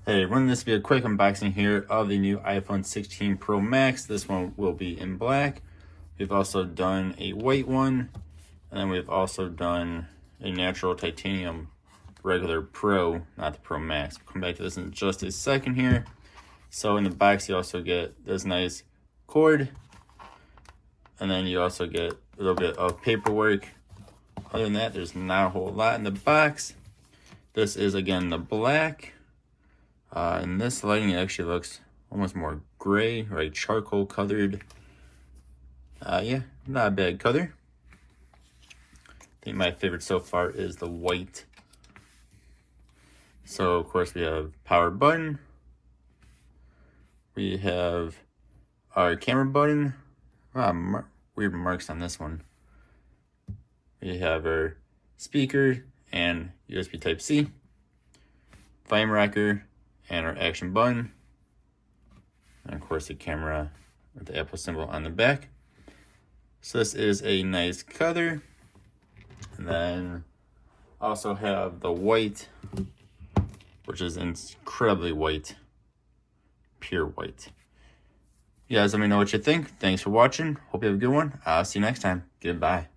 Hey, wouldn't this be a quick unboxing here of the new iPhone 16 Pro Max? This one will be in black. We've also done a white one, and then we've also done a natural titanium regular Pro, not the Pro Max. We'll come back to this in just a second here. So in the box, you also get this nice cord, and then you also get a little bit of paperwork. Other than that, there's not a whole lot in the box. This is, again, the black. In this lighting, it actually looks almost more gray, right? Charcoal colored. Yeah, not a bad color. I think my favorite so far is the white. So, of course, we have power button. We have our camera button. Weird marks on this one. We have our speaker and USB Type-C. Volume rocker and our action button. And, of course, the camera with the Apple symbol on the back. So this is a nice color. And then also have the white, which is incredibly white. Pure white. You guys let me know what you think. Thanks for watching. Hope you have a good one. I'll see you next time. Goodbye.